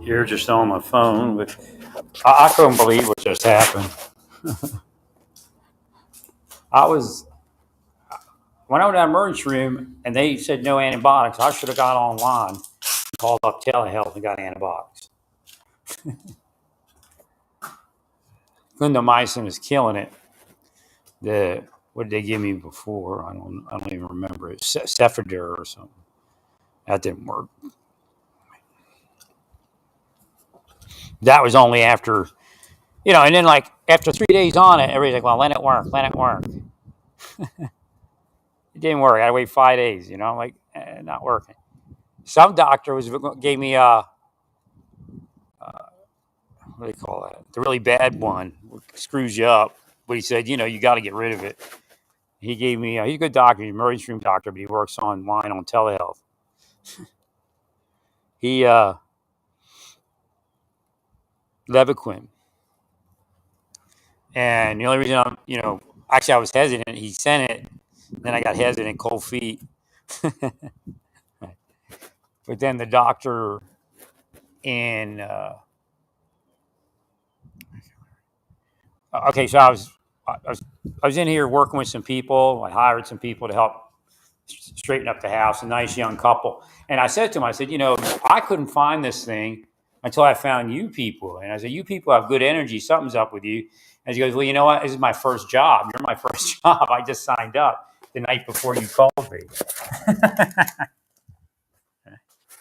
Here, just on my phone, but I couldn't believe what just happened. I was When I went to the emergency room and they said no antibiotics. I should have got online, called up telehealth, and got antibiotics. Clindamycin is killing it. What did they give me before? I don't even remember it. Cefador or something. That didn't work. That was only after, and then like after 3 days on it, everybody's like, well, let it work, let it work. It didn't work. I had to wait 5 days, I'm like, not working. Some doctor gave me what do you call that? The really bad one, screws you up. But he said, you got to get rid of it. He gave me, he's a good doctor, he's an emergency room doctor, but he works online on telehealth. He, Levaquin. And the only reason actually I was hesitant, he sent it, then I got hesitant, cold feet. But then the doctor in, okay, so I was in here working with some people. I hired some people to help straighten up the house, a nice young couple. And I said to him, I said, I couldn't find this thing until I found you people. And I said, you people have good energy. Something's up with you. And he goes, well, you know what? This is my first job. You're my first job. I just signed up the night before you called me.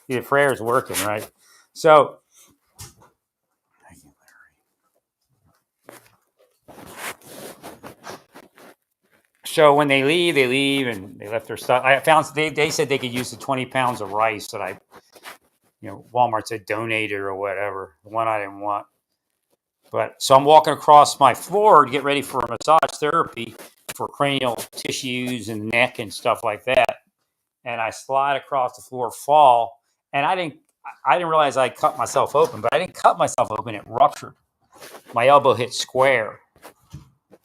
The prayer's working, right? So, when they leave, and they left their stuff. I found they said they could use the 20 pounds of rice that I, Walmart said donated or whatever. The one I didn't want. But so I'm walking across my floor to get ready for a massage therapy for cranial tissues and neck and stuff like that. And I slide across the floor, fall, and I didn't realize I cut myself open, but I didn't cut myself open. It ruptured. My elbow hit square.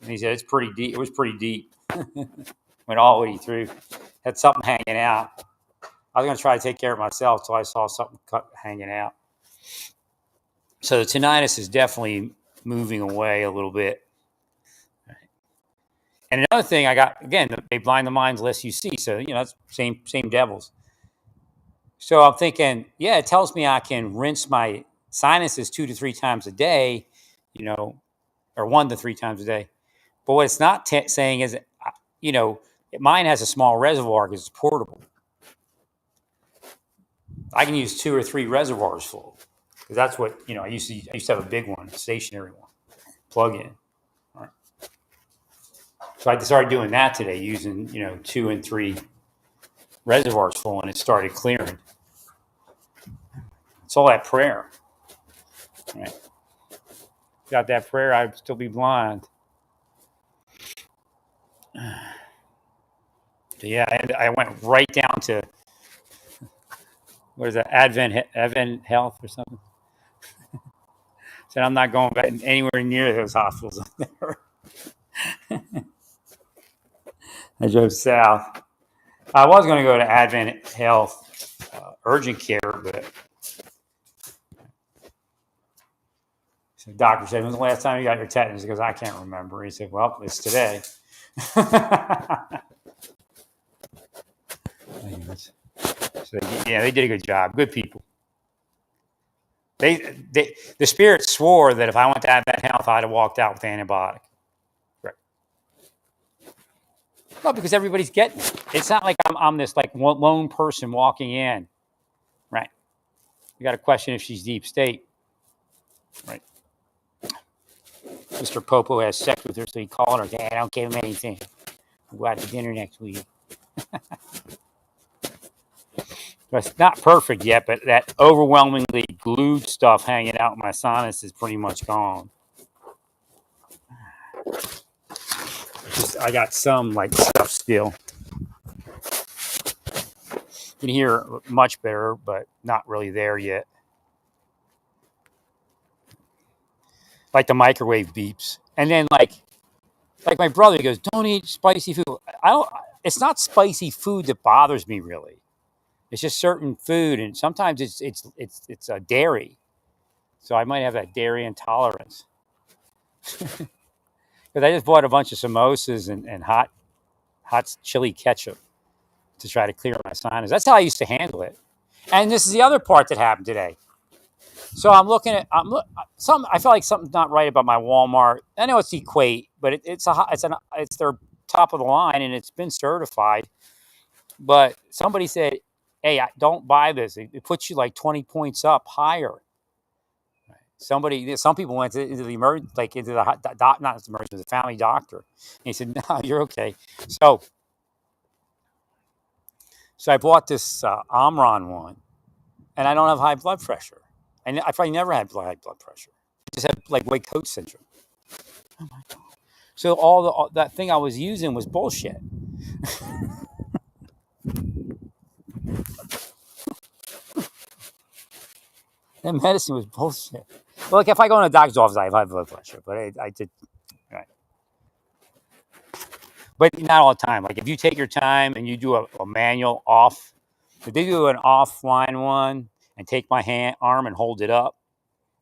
And he said, it's pretty deep. It was pretty deep. Went all the way through. Had something hanging out. I was going to try to take care of myself until I saw something hanging out. So the tinnitus is definitely moving away a little bit. And another thing I got, again, they blind the minds lest you see. So, it's same devils. So I'm thinking, yeah, it tells me I can rinse my sinuses 2 to 3 times a day, or 1 to 3 times a day. But what it's not saying is, mine has a small reservoir because it's portable. I can use 2 or 3 reservoirs full because that's what, I used to have a big one, a stationary one, plug in. All right. So I started doing that today, using, 2 and 3 reservoirs full, and it started clearing. It's all that prayer. All right. Without that prayer, I'd still be blind. So yeah, I went right down to, what is that, Advent Health or something. Said I'm not going back anywhere near those hospitals up there. I drove south. I was going to go to Advent Health urgent care, but the doctor said, "When's the last time you got your tetanus?" He goes, "I can't remember." He said, "Well, it's today." So, yeah, they did a good job. Good people. The spirit swore that if I went to Advent Health, I'd have walked out with antibiotic. Right. Well, because everybody's getting it. It's not like I'm this like lone person walking in. Right. You got to question if she's deep state. Right. Mr. Popo has sex with her, so he called her and said, "I don't give him anything. We'll go out to dinner next week." It's not perfect yet, but that overwhelmingly glued stuff hanging out in my sinus is pretty much gone. I got some like stuff still. You can hear much better, but not really there yet. Like the microwave beeps. And then like my brother, he goes, "Don't eat spicy food." It's not spicy food that bothers me really. It's just certain food, and sometimes it's a dairy. So I might have that dairy intolerance. Because I just bought a bunch of samosas and hot chili ketchup to try to clear my sinus. That's how I used to handle it. And this is the other part that happened today. So I'm looking at some. I feel like something's not right about my Walmart. I know it's Equate, but it's their top of the line, and it's been certified. But somebody said, "Hey, don't buy this. It puts you like 20 points up higher." Some people went into the into the not the emergency, the family doctor. And he said, "No, you're okay." So, so I bought this Omron one, and I don't have high blood pressure. And I probably never had high blood pressure. I just had like white coat syndrome. So all that thing I was using was bullshit. That medicine was bullshit. Well, like if I go in a doctor's office, I have high blood pressure, but I did right. But not all the time. Like if you take your time and you do a manual off, if they do an offline one and take my arm and hold it up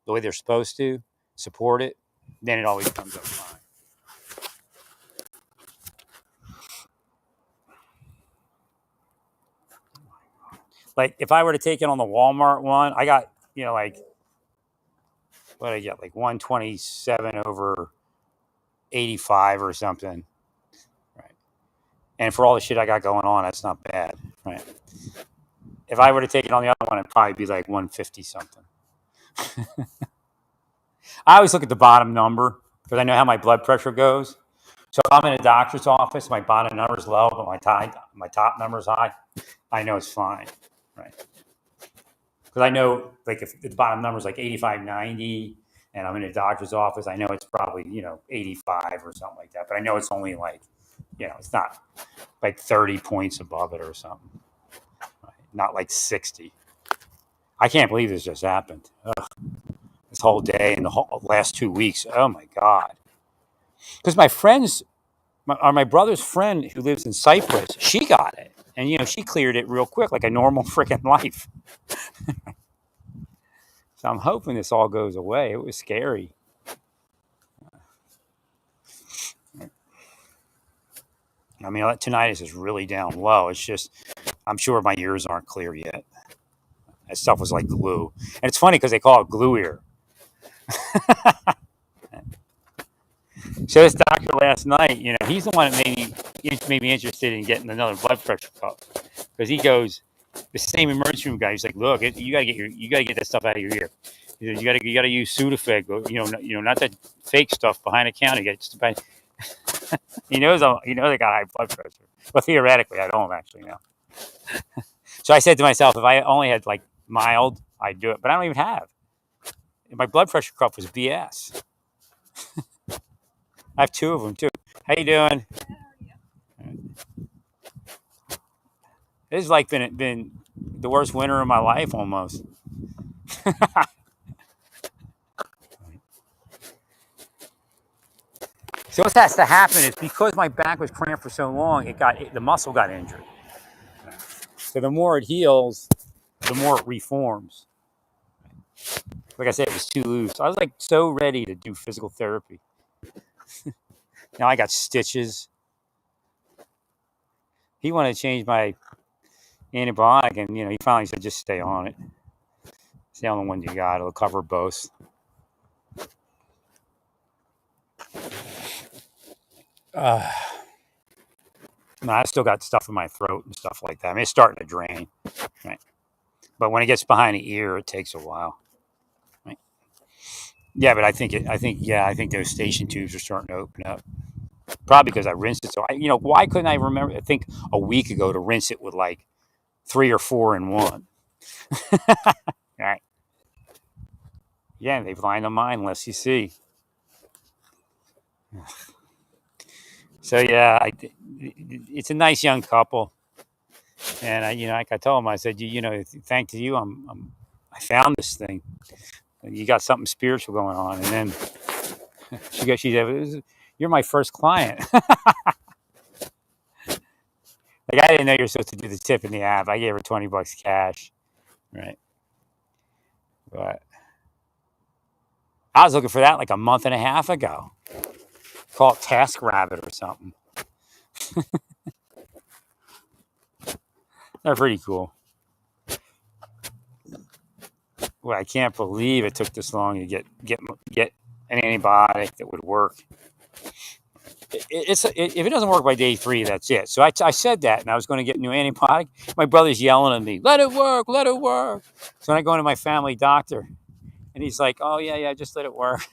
the way they're supposed to, support it, then it always comes up fine. Like if I were to take it on the Walmart one, I got like what did I get, like 127 over 85 or something, right? And for all the shit I got going on, that's not bad, right? If I were to take it on the other one, it'd probably be like 150 something. I always look at the bottom number because I know how my blood pressure goes. So if I'm in a doctor's office, my bottom number is low, but my top number is high. I know it's fine, right? Because I know, like, if the bottom number is like 85, 90, and I'm in a doctor's office, I know it's probably 85 or something like that. But I know it's only like, it's not like 30 points above it or something. Right? Not like 60. I can't believe this just happened. Ugh. This whole day and the whole last 2 weeks. Oh my God. Because my brother's friend who lives in Cyprus, she got it. And, she cleared it real quick, like a normal freaking life. So I'm hoping this all goes away. It was scary. I mean, tinnitus is really down low. It's just, I'm sure my ears aren't clear yet. That stuff was like glue. And it's funny because they call it glue ear. So this doctor last night, he's the one that made me interested in getting another blood pressure cuff, because he goes, the same emergency room guy. He's like, look, you gotta get that stuff out of your ear. You gotta use Sudafed, not that fake stuff behind the counter. He knows I got high blood pressure. Well, theoretically, I don't actually know. So I said to myself, if I only had like mild, I'd do it. But I don't even have. My blood pressure cuff was BS. I have two of them too. How you doing? This has like been the worst winter of my life almost. So what has to happen is, because my back was cramped for so long, the muscle got injured. So the more it heals, the more it reforms. Like I said, it was too loose. I was like so ready to do physical therapy. Now I got stitches. He wanted to change my antibiotic, and he finally said, just stay on it. Stay on the one you got. It'll cover both. No, I still got stuff in my throat and stuff like that. I mean, it's starting to drain, right? But when it gets behind the ear, it takes a while, right? Yeah, but I think those station tubes are starting to open up. Probably because I rinsed it. So why couldn't I remember? I think a week ago to rinse it with like 3 or 4 in one. Right? Yeah, they've lined on mine, unless you see. So yeah, it's a nice young couple, and like I told him, I said, thanks to you, I found this thing. You got something spiritual going on. And then she said, you're my first client. Like I didn't know you're supposed to do the tip in the app. I gave her $20 cash, right? But I was looking for that like a month and a half ago. Call it TaskRabbit or something. They're pretty cool. Well, I can't believe it took this long to get an antibiotic that would work. If it doesn't work by day 3, that's it. So I said that, and I was going to get a new antibiotic. My brother's yelling at me, "Let it work, let it work." So when I go into my family doctor, and he's like, "Oh yeah, just let it work."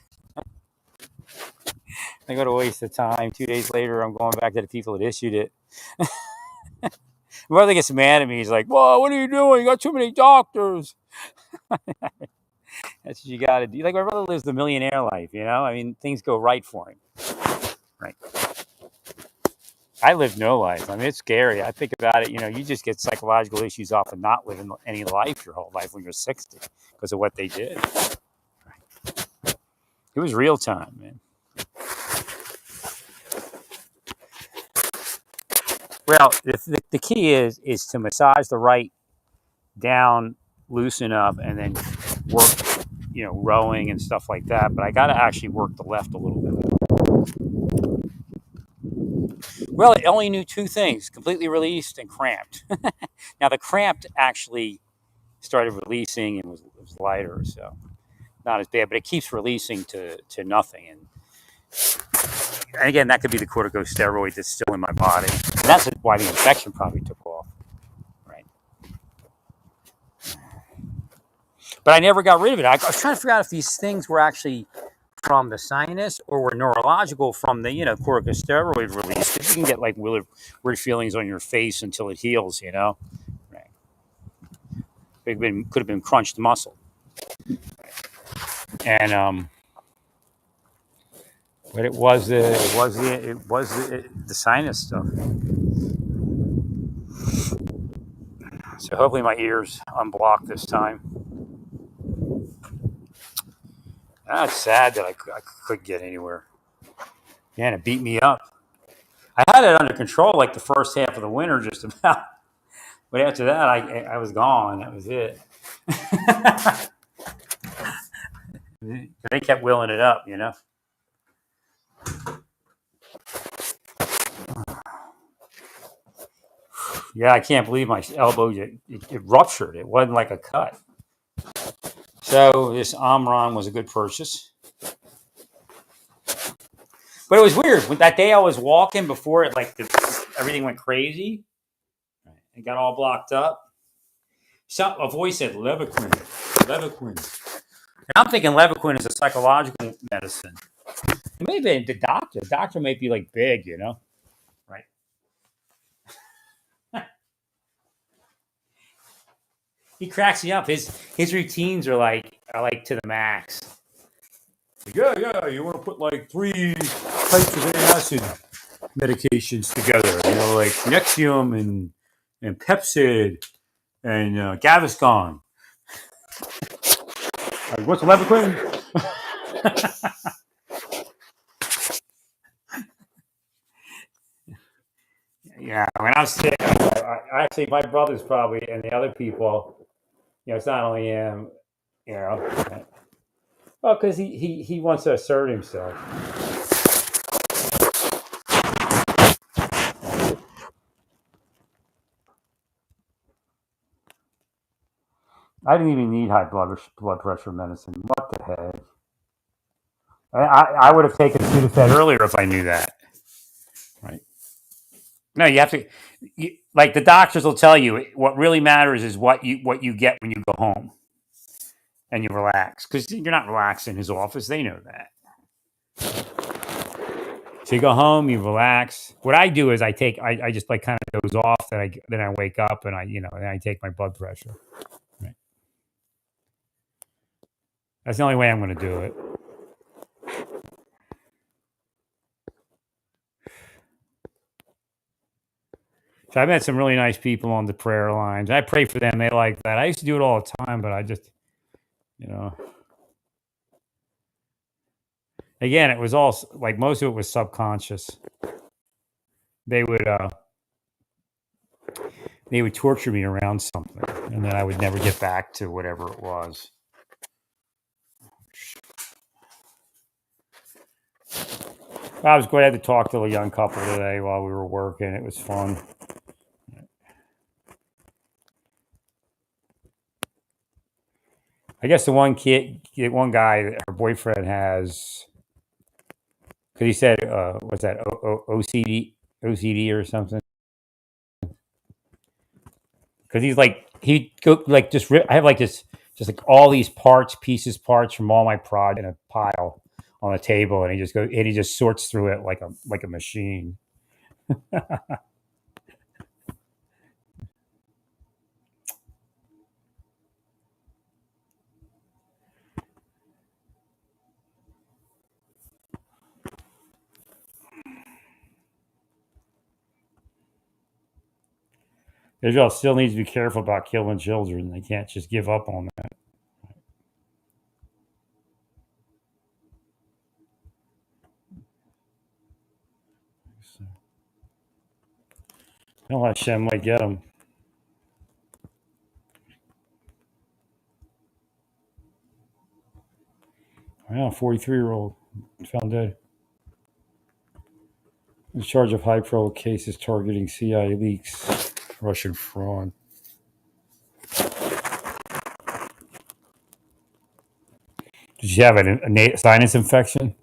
I go to waste of time. 2 days later, I'm going back to the people that issued it. My brother gets mad at me. He's like, "Whoa, what are you doing? You got too many doctors." That's what you got to do. Like my brother lives the millionaire life, you know. I mean, things go right for him. Right. I live no life. I mean, it's scary. I think about it. You know, you just get psychological issues off of not living any life your whole life when you're 60 because of what they did. It was real time, man. Well, the key is to massage the right down, loosen up, and then work, you know, rowing and stuff like that. But I got to actually work the left a little bit more. Well, it only knew 2 things: completely released and cramped. Now the cramped actually started releasing and was lighter, so not as bad. But it keeps releasing to nothing, and again, that could be the corticosteroid that's still in my body. And that's why the infection probably took off, right? But I never got rid of it. I was trying to figure out if these things were actually from the sinus or were neurological from the, you know, corticosteroid release. Because you can get like weird feelings on your face until it heals, you know. Right. Could have been crunched muscle, and but it was the sinus stuff. So hopefully my ears unblocked this time. That's sad that I couldn't get anywhere. Man, it beat me up. I had it under control like the first half of the winter, just about. But after that, I was gone. That was it. They kept willing it up, you know. Yeah, I can't believe my elbow it ruptured. It wasn't like a cut. So this Omron was a good purchase. But it was weird. That day I was walking before it, like everything went crazy. It got all blocked up. A voice said Levaquin, Levaquin. And I'm thinking Levaquin is a psychological medicine. It may be the doctor. The doctor may be like big, you know, right? He cracks me up. His routines are like to the max. Yeah. You want to put like 3 types of antacid medications together. You know, like Nexium and Pepcid and Gaviscon. Like, what's Levaquin? Yeah, when I was sick, actually my brother's probably and the other people. You know, it's not only him. You know, well, because he wants to assert himself. I didn't even need high blood pressure medicine. What the heck? I would have taken Sudafed earlier if I knew that. Right? No, you have to. Like the doctors will tell you, what really matters is what you get when you go home and you relax, because you're not relaxed in his office. They know that. So you go home, you relax. What I do is I just like kind of doze off. Then I wake up and then I take my blood pressure. Right? That's the only way I'm going to do it. So I met some really nice people on the prayer lines. I pray for them. They like that. I used to do it all the time, but I just, you know, again, it was all like most of it was subconscious. They would they would torture me around something, and then I would never get back to whatever it was. I was glad to talk to a young couple today while we were working. It was fun. I guess the one guy, her boyfriend has, because he said, what's that, OCD or something? Because he's like, he go like just I have like this, just like all these parts from all my prod in a pile on a table, and he just sorts through it like a machine. Israel still needs to be careful about killing children. They can't just give up on that. So, I don't know, Hashem might get them. Wow, 43-year-old found dead. In charge of high-profile cases targeting CIA leaks, Russian fraud. Did she have a sinus infection?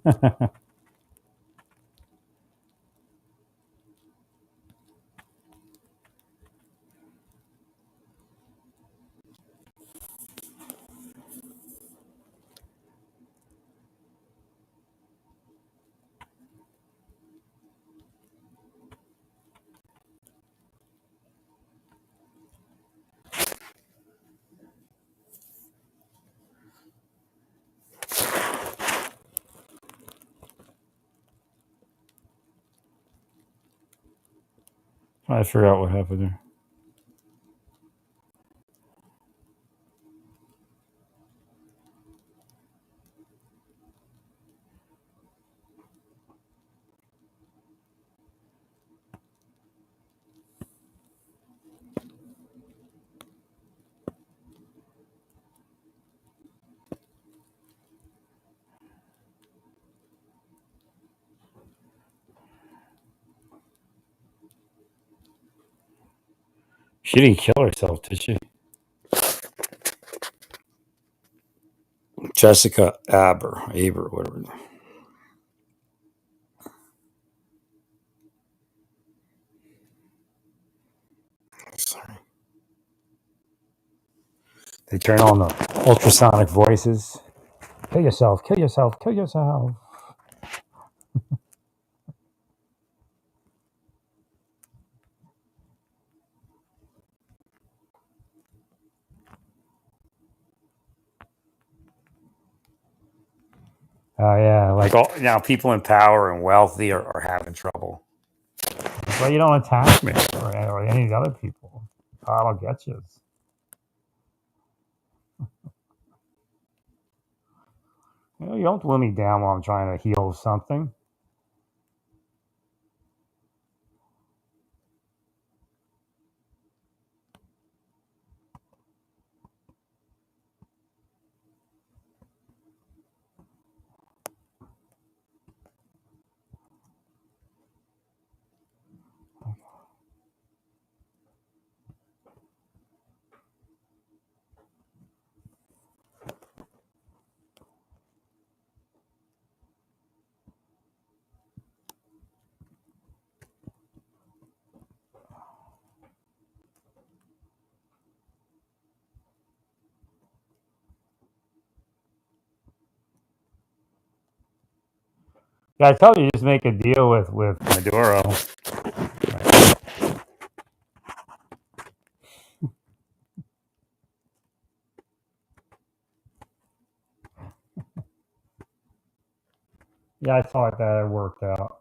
I figure out what happened there. She didn't kill herself, did she? Jessica Aber, whatever. Sorry. They turn on the ultrasonic voices. Kill yourself, kill yourself, kill yourself. Oh, yeah. Like, all, now people in power and wealthy are having trouble. Well, you don't attack me or any of the other people. I'll get you. You don't let me down while I'm trying to heal something. Yeah, I told you, just make a deal with Maduro. Yeah, I thought that it worked out.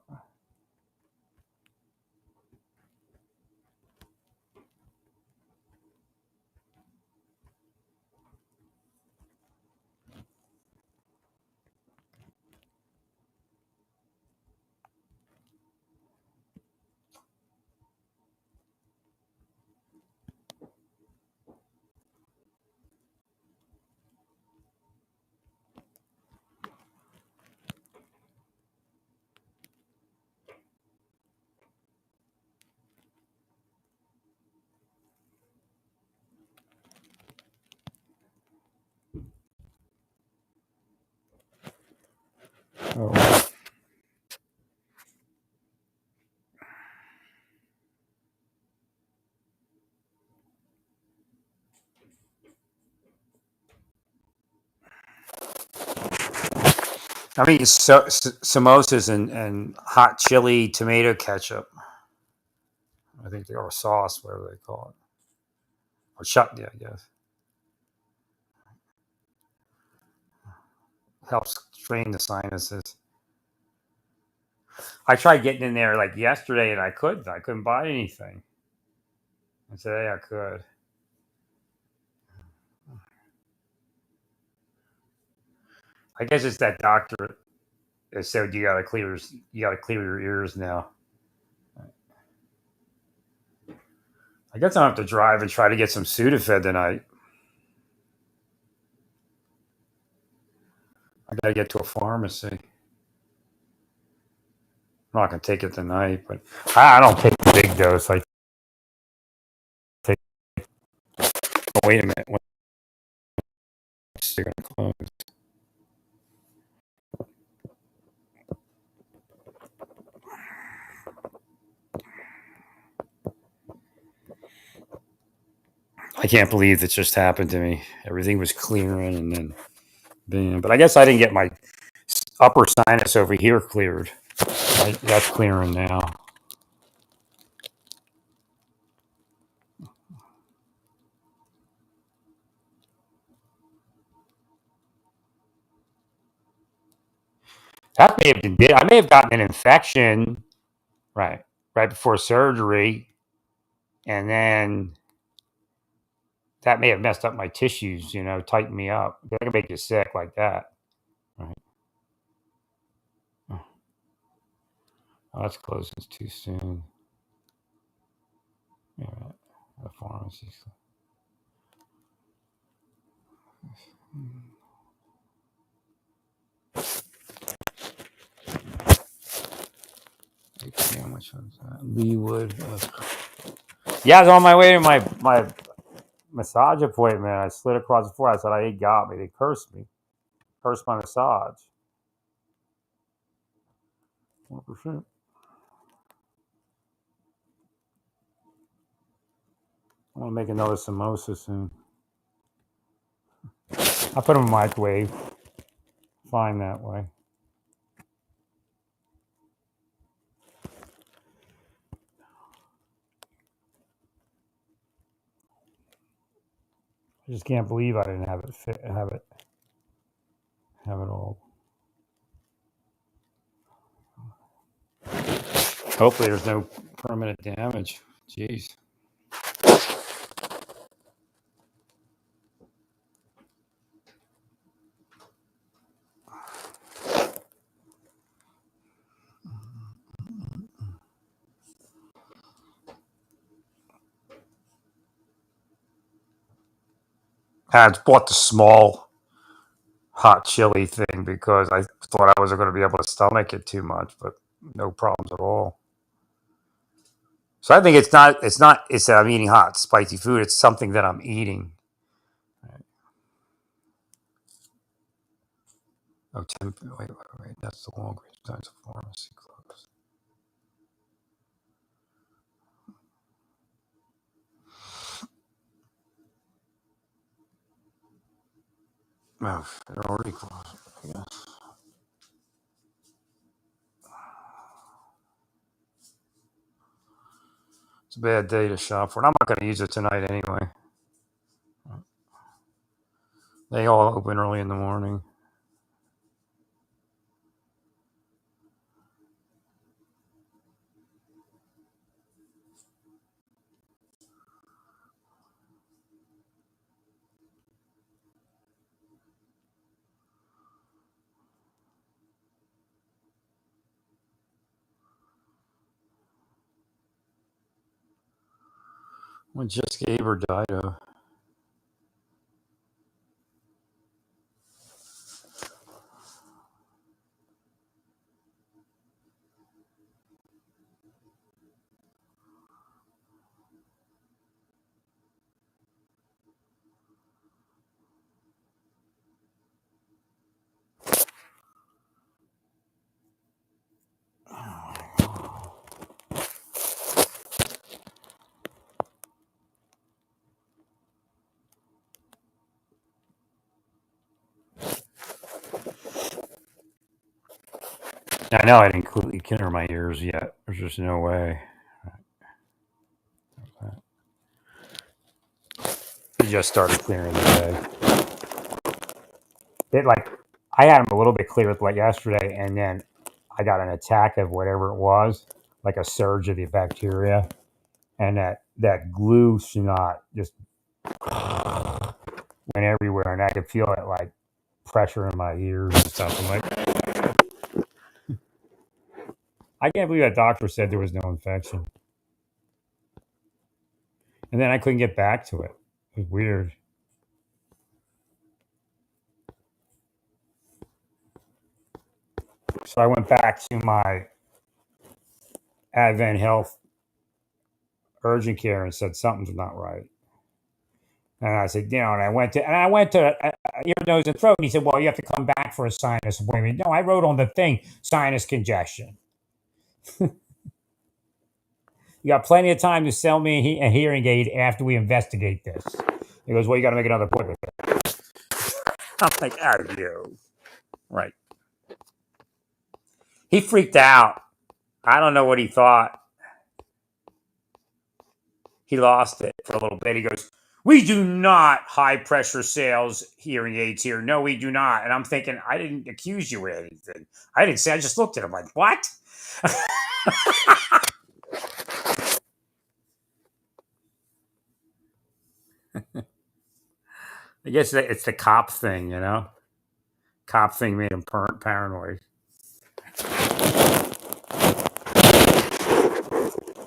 Oh. I mean, samosas and hot chili tomato ketchup. I think they are sauce, whatever they call it, or chutney, I guess. Helps strain the sinuses. I tried getting in there like yesterday, and I couldn't. I couldn't buy anything. And today I could. I guess it's that doctor that said you gotta clear your ears now. I guess I don't have to drive and try to get some Sudafed tonight. I gotta get to a pharmacy. I'm not gonna take it tonight, but I don't take the big dose. I take. Oh, wait a minute. When's it gonna close? I can't believe this just happened to me. Everything was clearing and then bam. But I guess I didn't get my upper sinus over here cleared. That's clearing now. That may have been it. I may have gotten an infection right before surgery, and then that may have messed up my tissues. Tightened me up. That can make you sick like that. Right. Oh, that's closing too soon. Yeah, the pharmacy. How much was that? Leewood. Yeah, I was on my way to my massage appointment. I slid across the floor. I said, "They got me. They cursed me. Cursed my massage." 1%. I want to make another samosa soon. I put them in the microwave. Fine that way. I just can't believe I didn't have it all. Hopefully, there's no permanent damage. Jeez. I bought the small hot chili thing because I thought I wasn't going to be able to stomach it too much, but no problems at all. So I think it's that I'm eating hot, spicy food. It's something that I'm eating. Oh, wait. That's the Walgreens. That's the pharmacy closed. Oh, they're already closed, I guess. It's a bad day to shop for, and I'm not going to use it tonight anyway. They all open early in the morning. When Jessica Aber died of. I know I didn't clear my ears yet. There's just no way. He just started clearing today. It like I had him a little bit clear like yesterday, and then I got an attack of whatever it was, like a surge of the bacteria, and that glue snot just went everywhere, and I could feel it like pressure in my ears and stuff. I'm like, I can't believe that doctor said there was no infection, and then I couldn't get back to it. It was weird. So I went back to my Advent Health urgent care and said something's not right. And I said, and I went to ear, nose, and throat. And he said, well, you have to come back for a sinus appointment. No, I wrote on the thing, sinus congestion. You got plenty of time to sell me a hearing aid after we investigate this. He goes, well, you got to make another appointment. I'm like, oh, you. Right. He freaked out. I don't know what he thought. He lost it for a little bit. He goes, we do not high pressure sales hearing aids here. No, we do not. And I'm thinking, I didn't accuse you of anything. I didn't say, I just looked at him like, what? I guess it's the cop thing, you know? Cop thing made him paranoid.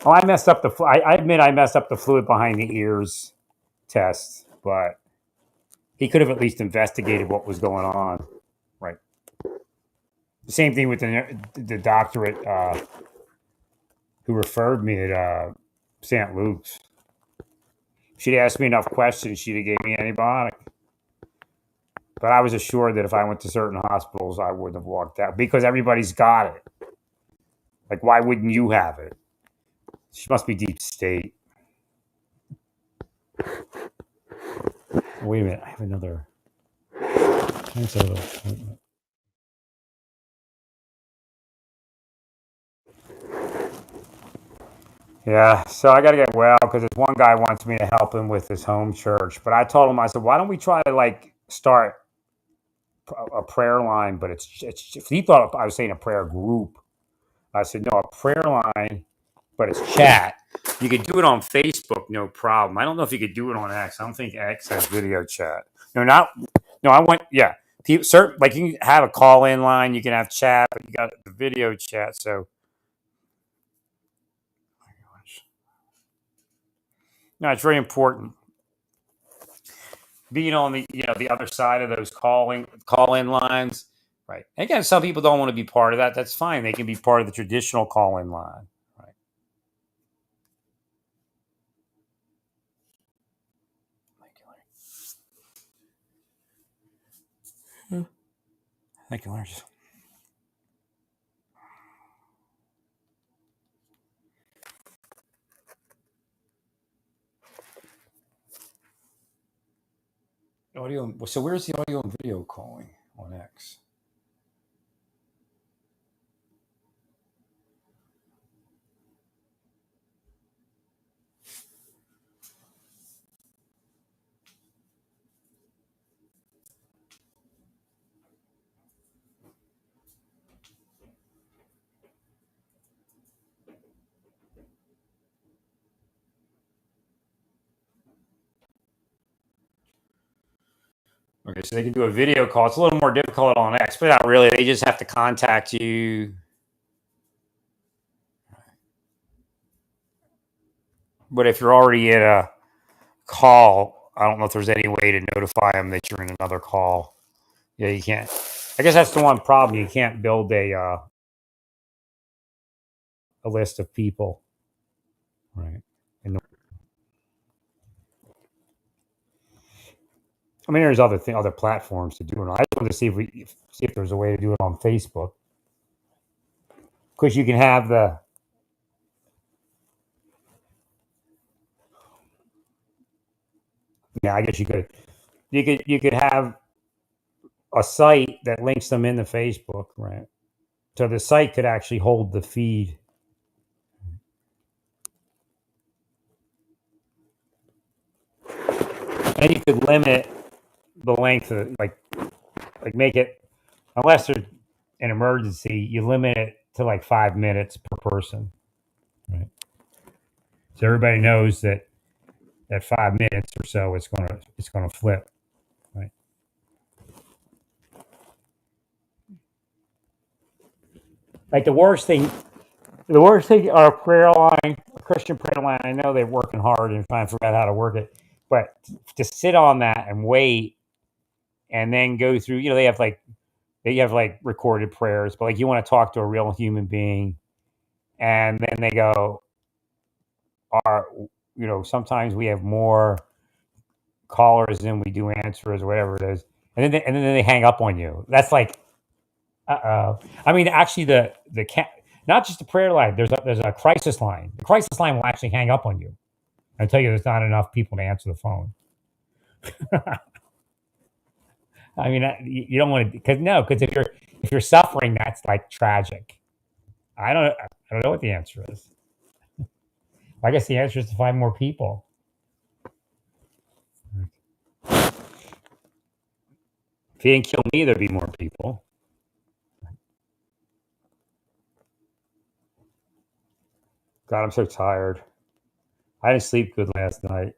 Oh, I messed up I admit I messed up the fluid behind the ears test, but he could have at least investigated what was going on. Right. The same thing with the doctor at who referred me at St. Luke's. She'd asked me enough questions, she'd have gave me antibiotic. But I was assured that if I went to certain hospitals, I wouldn't have walked out because everybody's got it. Like, why wouldn't you have it? She must be deep state. Wait a minute, I have another. Yeah, so I got to get well because this one guy wants me to help him with his home church. But I told him, I said, why don't we try to like start a prayer line? But it's he thought I was saying a prayer group. I said, no, a prayer line, but it's chat. You could do it on Facebook, no problem. I don't know if you could do it on X. I don't think X has video chat. No, I went, yeah. People, certain, like you can have a call in line, you can have chat, but you got the video chat. So, no, it's very important. Being on the other side of those call in lines, right? Again, some people don't want to be part of that. That's fine. They can be part of the traditional call in line, right? Thank you, Larry. Audio. So where's the audio and video calling on X? Okay, so they can do a video call. It's a little more difficult on X, but not really. They just have to contact you. But if you're already in a call, I don't know if there's any way to notify them that you're in another call. Yeah, you can't. I guess that's the one problem. You can't build a list of people, right? And I mean, there's other platforms to do it on. I just wanted to see if there's a way to do it on Facebook, because you can have the. Yeah, I guess you could. You could have a site that links them into Facebook, right? So the site could actually hold the feed. And you could limit the length of like make it, unless there's an emergency, you limit it to like 5 minutes per person. Right. So everybody knows that at 5 minutes or so it's gonna flip. Right. Like the worst thing on a prayer line, a Christian prayer line, I know they're working hard and trying to figure out how to work it, but to sit on that and wait and then go through, they have like recorded prayers, but like you want to talk to a real human being, and then they go, are sometimes we have more callers than we do answers or whatever it is, and then they hang up on you. That's like, I mean, actually, not just the prayer line. There's a crisis line. The crisis line will actually hang up on you and tell you there's not enough people to answer the phone. I mean, you don't want to, because if you're suffering, that's like tragic. I don't know what the answer is. I guess the answer is to find more people. If he didn't kill me, there'd be more people. God, I'm so tired. I didn't sleep good last night.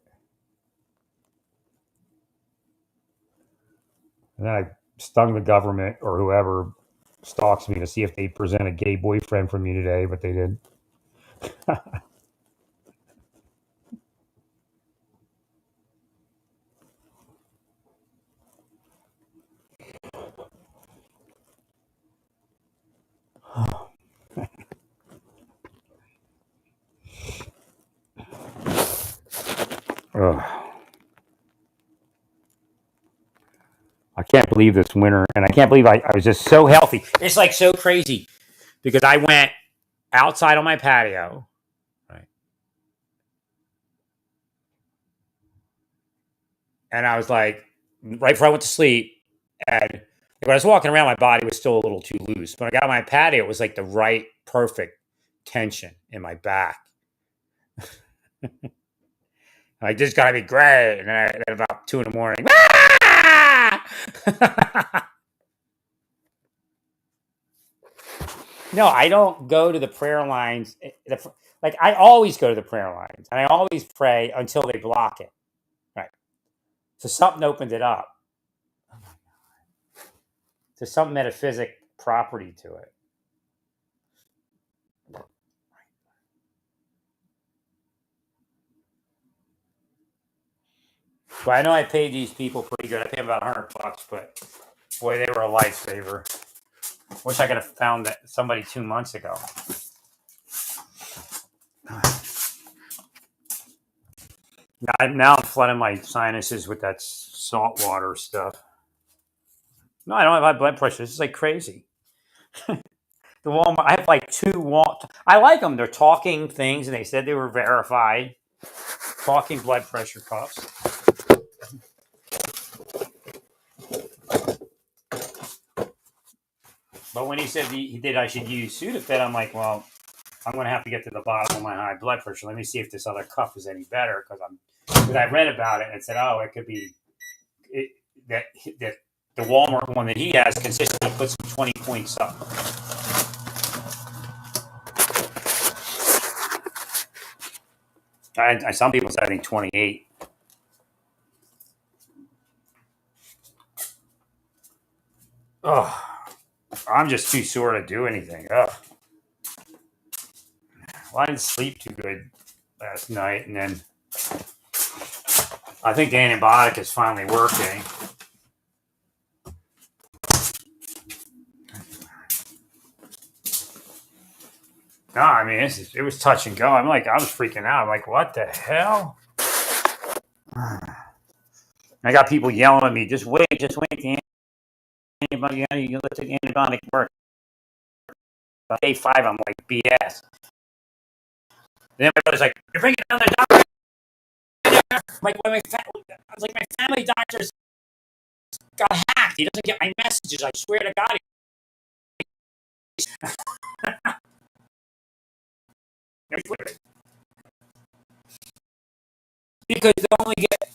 And then I stung the government or whoever stalks me to see if they present a gay boyfriend for me today, but they didn't. Ugh. I can't believe this winter, and I can't believe I was just so healthy. It's like so crazy because I went outside on my patio, right, and I was like, right before I went to sleep, and when I was walking around, my body was still a little too loose. When I got on my patio, it was like the right, perfect tension in my back. Like, this got to be great. And then about 2 in the morning, no, I don't go to the prayer lines. Like, I always go to the prayer lines, and I always pray until they block it. Right. So something opened it up. There's some metaphysic property to it. But I know I paid these people pretty good. I paid them about $100, but boy, they were a lifesaver. Wish I could have found that somebody 2 months ago. Now I'm flooding my sinuses with that salt water stuff. No, I don't have high blood pressure. This is like crazy. The Walmart, I have like two Walmart. I like them. They're talking things, and they said they were verified. Talking blood pressure cuffs. But when he said he did, I should use Sudafed. I'm like, well, I'm going to have to get to the bottom of my high blood pressure. Let me see if this other cuff is any better because I read about it and it said, oh, it could be that the Walmart one that he has consistently puts 20 points up. Some people say I think 28. Oh, I'm just too sore to do anything. Ugh. Well, I didn't sleep too good last night, and then I think the antibiotic is finally working. No, I mean, it was touch and go. I was freaking out. I'm like, what the hell? I got people yelling at me, just wait. The antibiotic, you let the antibiotic work. By day 5, I'm like, BS. Then my brother's like, you're bringing another doctor. I'm like, I was like, my family doctor's got hacked. He doesn't get my messages. I swear to God, Because they only get